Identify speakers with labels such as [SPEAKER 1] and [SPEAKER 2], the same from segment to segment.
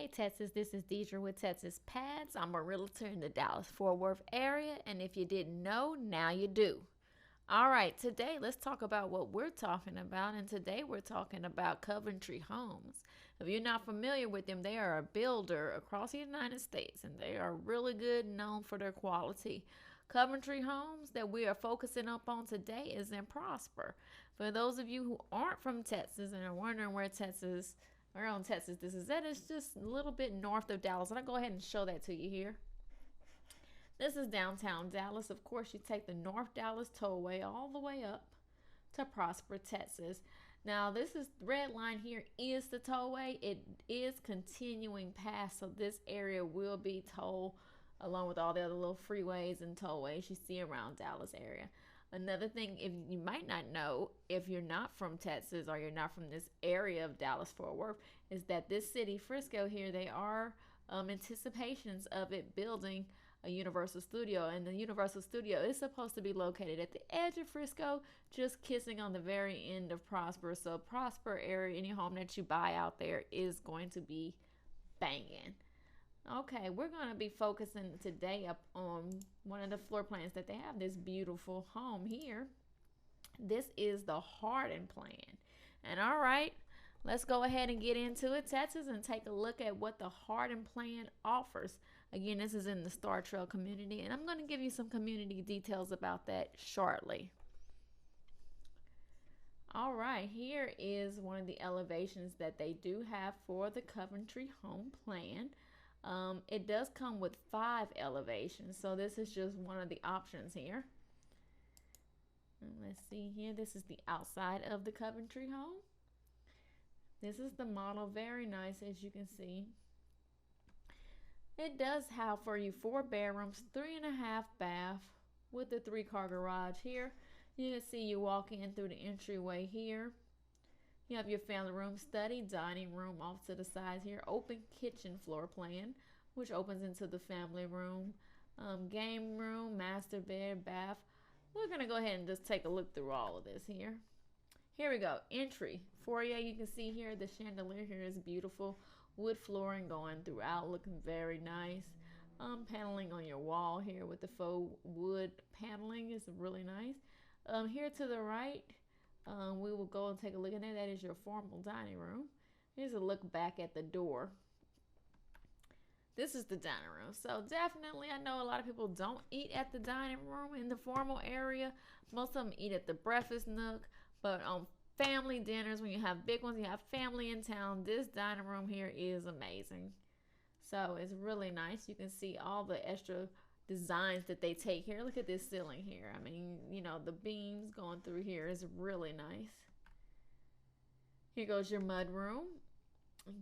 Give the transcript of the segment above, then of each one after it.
[SPEAKER 1] Hey Texas, this is Deidra with TexasPads. I'm a realtor in the Dallas-Fort Worth area, and if you didn't know, now you do. All right, today let's talk about what we're talking about, and today we're talking about Conventry Homes. If you're not familiar with them, they are a builder across the United States, and they are really good and known for their quality. Conventry Homes that we are focusing up on today is in Prosper. For those of you who aren't from Texas and are wondering where on Texas this is at, it's just a little bit north of Dallas. And I'll go ahead and show that to you here. This is downtown Dallas. Of course, you take the North Dallas Tollway all the way up to Prosper, Texas. Now, this is red line here is the tollway. It is continuing past, so this area will be toll along with all the other little freeways and tollways you see around Dallas area. Another thing, if you might not know, if you're not from Texas or you're not from this area of Dallas-Fort Worth, is that this city, Frisco here, they are anticipations of it building a Universal Studio, and the Universal Studio is supposed to be located at the edge of Frisco, just kissing on the very end of Prosper. So Prosper area, any home that you buy out there is going to be banging. Okay, we're going to be focusing today up on one of the floor plans that they have, this beautiful home here. This is the Hardin plan. And all right, let's go ahead and get into it, Texas, and take a look at what the Hardin plan offers. Again, this is in the Star Trail community, and I'm going to give you some community details about that shortly. All right, here is one of the elevations that they do have for the Conventry Home Plan. It does come with 5 elevations, so this is just one of the options here. And let's see here, this is the outside of the Conventry home. This is the model, very nice as you can see. It does have for you 4 bedrooms, 3.5 bath with a 3-car garage here. You can see you walk in through the entryway here. You have your family room, study, dining room off to the sides here. Open kitchen floor plan, which opens into the family room, game room, master bed, bath. We're going to go ahead and just take a look through all of this here. Here we go. Entry. Foyer, you can see here the chandelier here is beautiful. Wood flooring going throughout, looking very nice. Paneling on your wall here with the faux wood paneling is really nice. Here to the right, we will go and take a look in there. That is your formal dining room. Here's a look back at the door. This is the dining room. So definitely, I know a lot of people don't eat at the dining room in the formal area. Most of them eat at the breakfast nook. But on family dinners, when you have big ones, you have family in town, this dining room here is amazing. So it's really nice. You can see all the extra designs that they take here. Look at this ceiling here. I mean, you know, the beams going through here is really nice. Here goes your mud room,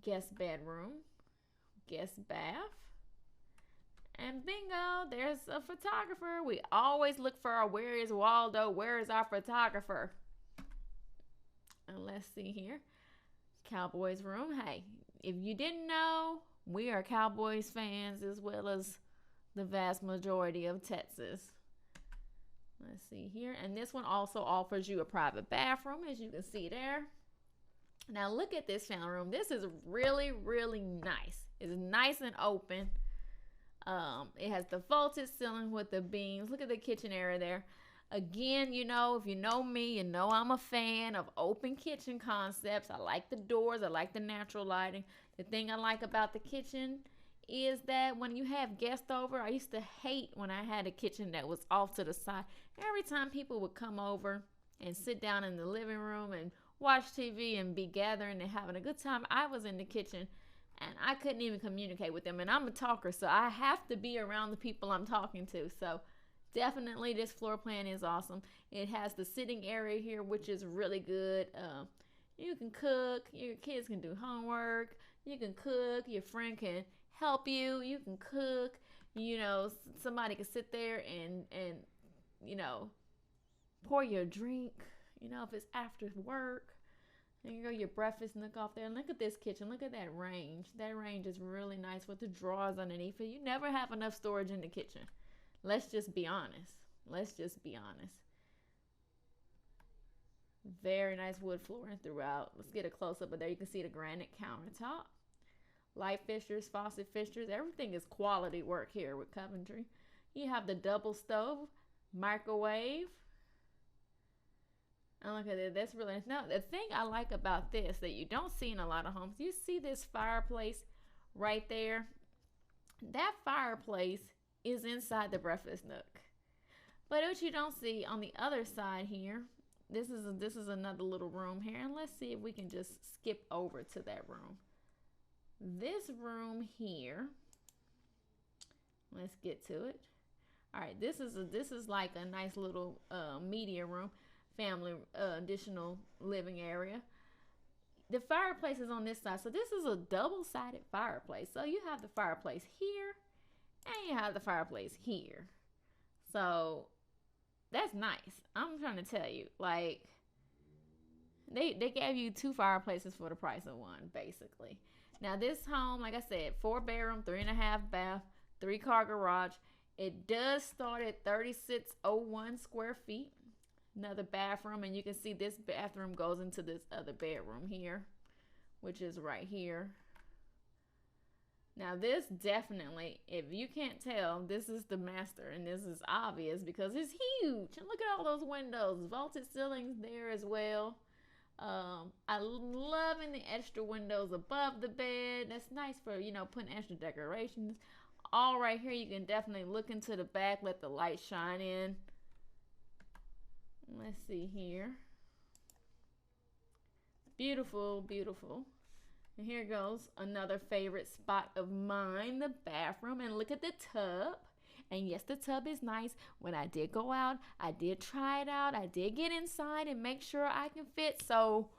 [SPEAKER 1] guest bedroom, guest bath, and bingo, there's a photographer. We always look for our where is Waldo, where is our photographer? And let's see here, Cowboys room. Hey, if you didn't know, we are Cowboys fans as well as the vast majority of Texas. Let's see here, and this one also offers you a private bathroom, as you can see there. Now look at this family room. This is really, really nice. It's nice and open. It has the vaulted ceiling with the beams. Look at the kitchen area there. Again, you know, if you know me, you know I'm a fan of open kitchen concepts. I like the doors. I like the natural lighting. The thing I like about the kitchen is that when you have guests over, I used to hate when I had a kitchen that was off to the side. Every time people would come over and sit down in the living room and watch TV and be gathering and having a good time, I was in the kitchen and I couldn't even communicate with them. And I'm a talker, so I have to be around the people I'm talking to. So definitely this floor plan is awesome. It has the sitting area here, which is really good. You can cook, your kids can do homework, you can cook, your friend can help you, you can cook, you know, somebody can sit there and you know, pour your drink, you know, if it's after work. And you go your breakfast nook off there. And look at this kitchen. Look at that range. That range is really nice with the drawers underneath it. You never have enough storage in the kitchen. Let's just be honest. Let's just be honest. Very nice wood flooring throughout. Let's get a close-up of there. You can see the granite countertop. light fixtures, faucet fixtures. Everything is quality work here with Conventry. You have the double stove, microwave. And look at it. That's really nice. Now, the thing I like about this that you don't see in a lot of homes, you see this fireplace right there. That fireplace is inside the breakfast nook. But what you don't see on the other side here, this is another little room here. And let's see if we can just skip over to that room. This room here, let's get to it. All right, this is like a nice little media room, family additional living area. The fireplace is on this side, so this is a double-sided fireplace. So you have the fireplace here, and you have the fireplace here. So that's nice. I'm trying to tell you, like, they gave you 2 fireplaces for the price of one, basically. Now this home, like I said, 4-bedroom, 3.5 bath, 3-car garage. It does start at 3601 square feet. Another bathroom, and you can see this bathroom goes into this other bedroom here, which is right here. Now this definitely, if you can't tell, this is the master, and this is obvious because it's huge. And look at all those windows, vaulted ceilings there as well. I loving the extra windows above the bed. That's nice for, you know, putting extra decorations. All right here, you can definitely look into the back, let the light shine in. Let's see here. Beautiful, beautiful. And here goes another favorite spot of mine, the bathroom. And look at the tub. And yes, the tub is nice. When I did go out, I did try it out. I did get inside and make sure I can fit. So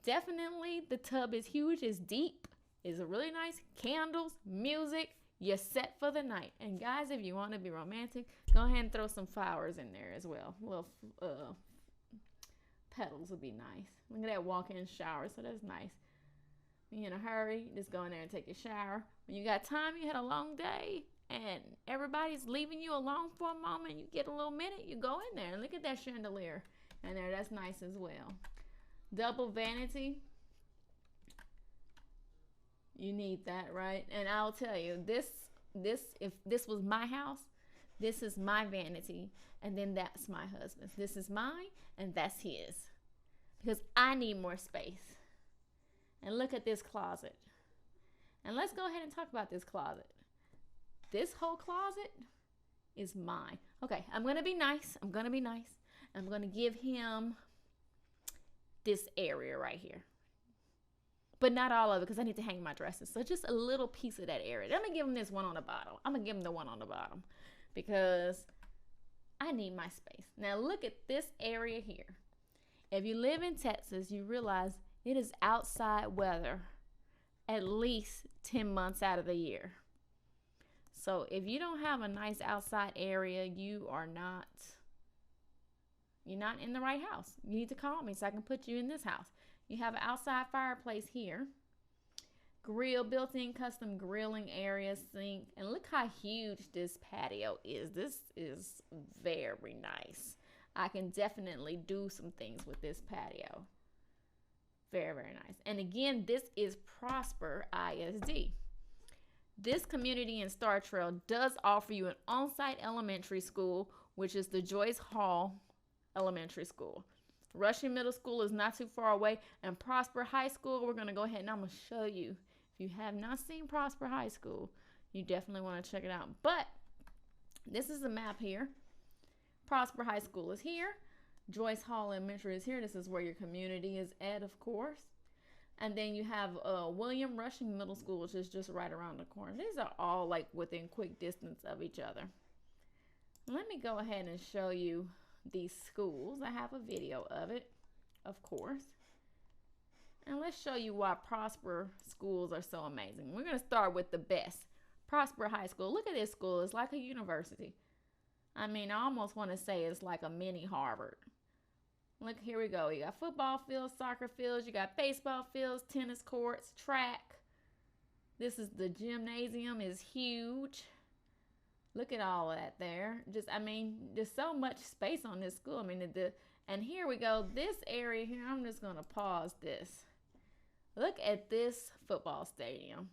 [SPEAKER 1] definitely the tub is huge, it's deep, it's really nice. Candles, music, you're set for the night. And guys, if you want to be romantic, go ahead and throw some flowers in there as well. Little petals would be nice. Look at that walk-in shower, so that's nice. When you're in a hurry, just go in there and take a shower. When you got time, you had a long day, and everybody's leaving you alone for a moment, you get a little minute, you go in there and look at that chandelier in there. That's nice as well. Double vanity. You need that, right? And I'll tell you, this if this was my house, this is my vanity, and then that's my husband's. This is mine, and that's his, because I need more space. And look at this closet. And let's go ahead and talk about this closet. This whole closet is mine. Okay, I'm gonna be nice. I'm gonna give him this area right here. But not all of it, because I need to hang my dresses. So just a little piece of that area. I'm going to give him this one on the bottom. I'm going to give him the one on the bottom because I need my space. Now look at this area here. If you live in Texas, you realize it is outside weather at least 10 months out of the year. So if you don't have a nice outside area, you're not in the right house. You need to call me so I can put you in this house. You have an outside fireplace here. Grill, built-in custom grilling area, sink. And look how huge this patio is. This is very nice. I can definitely do some things with this patio. Very, very nice. And again, this is Prosper ISD. This community in Star Trail does offer you an on-site elementary school, which is the Joyce Hall Elementary School. Rushing Middle School is not too far away, and Prosper High School, we're going to go ahead and I'm going to show you. If you have not seen Prosper High School, you definitely want to check it out. But this is the map here. Prosper High School is here. Joyce Hall Elementary is here. This is where your community is at, of course. And then you have William Rushing Middle School, which is just right around the corner. These are all like within quick distance of each other. Let me go ahead and show you these schools. I have a video of it, of course. And let's show you why Prosper schools are so amazing. We're going to start with the best. Prosper High School. Look at this school. It's like a university. I mean, I almost want to say it's like a mini Harvard. Look, here we go. You got football fields, soccer fields, you got baseball fields, tennis courts, track. This is the gymnasium, is huge. Look at all of that there. Just, I mean, there's so much space on this school. I mean, and here we go. This area here, I'm just going to pause this. Look at this football stadium.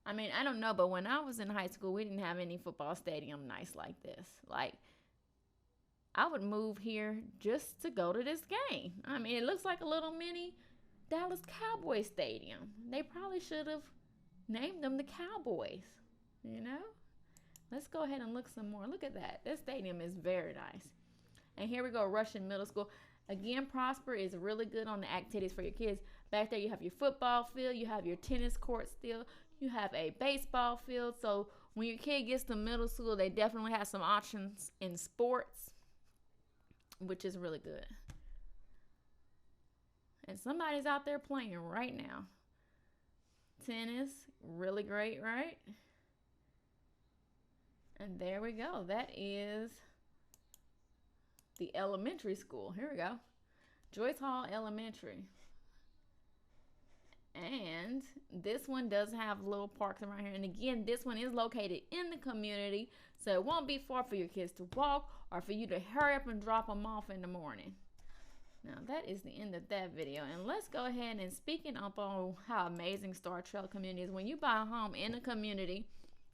[SPEAKER 1] I mean, I don't know, but when I was in high school, we didn't have any football stadium nice like this. Like, I would move here just to go to this game. I mean, it looks like a little mini Dallas Cowboys stadium. They probably should have named them the Cowboys, you know? Let's go ahead and look some more. Look at that. This stadium is very nice. And here we go, Russian Middle School. Again, Prosper is really good on the activities for your kids. Back there, you have your football field. You have your tennis court still. You have a baseball field. So when your kid gets to middle school, they definitely have some options in sports, which is really good. And somebody's out there playing right now. Tennis, really great, right? And there we go. That is the elementary school. Here we go. Joyce Hall Elementary. And this one does have little parks around here. And again, this one is located in the community, so it won't be far for your kids to walk or for you to hurry up and drop them off in the morning. Now, that is the end of that video. And let's go ahead and speaking up on how amazing Star Trail community is. When you buy a home in a community,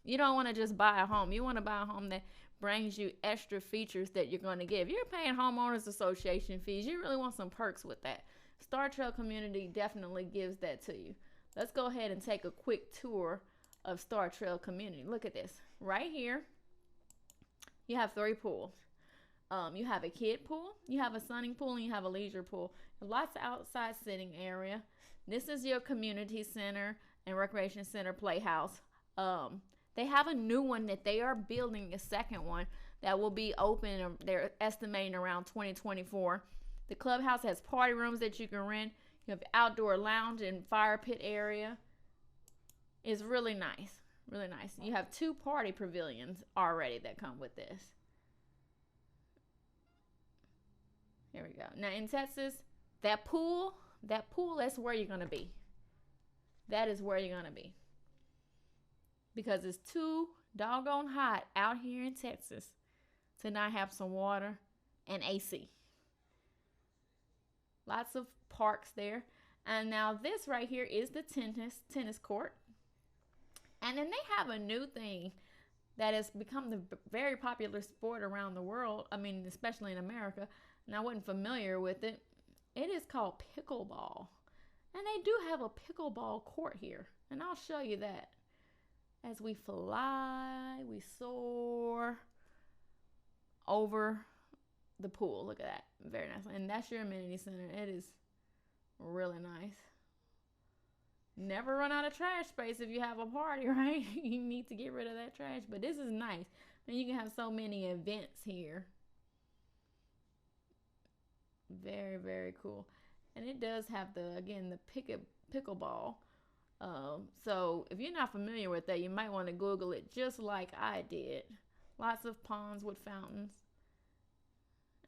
[SPEAKER 1] you don't want to just buy a home. You want to buy a home that brings you extra features that you're going to get. If you're paying homeowners association fees, you really want some perks with that. Star Trail community definitely gives that to you. Let's go ahead and take a quick tour of Star Trail community. Look at this. Right here, you have 3 pools. You have a kid pool, you have a sunning pool, and you have a leisure pool. Lots of outside sitting area. This is your community center and recreation center playhouse. They have a new one that they are building, a second one that will be open. They're estimating around 2024. The clubhouse has party rooms that you can rent. You have outdoor lounge and fire pit area. It's really nice, really nice. You have 2 party pavilions already that come with this. Here we go. Now in Texas, that pool, that's where you're going to be. That is where you're going to be. Because it's too doggone hot out here in Texas to not have some water and AC. Lots of parks there. And now this right here is the tennis court. And then they have a new thing that has become the very popular sport around the world. I mean, especially in America. And I wasn't familiar with it. It is called pickleball. And they do have a pickleball court here. And I'll show you that. As we fly, we soar over the pool. Look at that. Very nice. And that's your amenity center. It is really nice. Never run out of trash space if you have a party, right? You need to get rid of that trash. But this is nice. And you can have so many events here. Very, very cool. And it does have the pickleball. So if you're not familiar with that, you might want to Google it just like I did. Lots of ponds with fountains.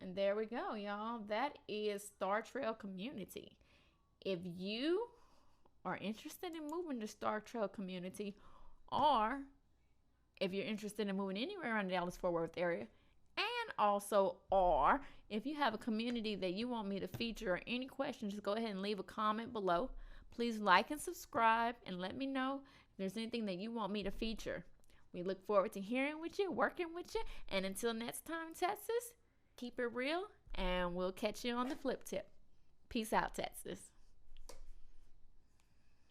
[SPEAKER 1] And there we go, y'all. That is Star Trail community. If you are interested in moving to Star Trail community, or if you're interested in moving anywhere around the Dallas-Fort Worth area, and also, or if you have a community that you want me to feature or any questions, just go ahead and leave a comment below. Please like and subscribe and let me know if there's anything that you want me to feature. We look forward to hearing with you, working with you. And until next time, Texas, keep it real, and we'll catch you on the flip tip. Peace out, Texas.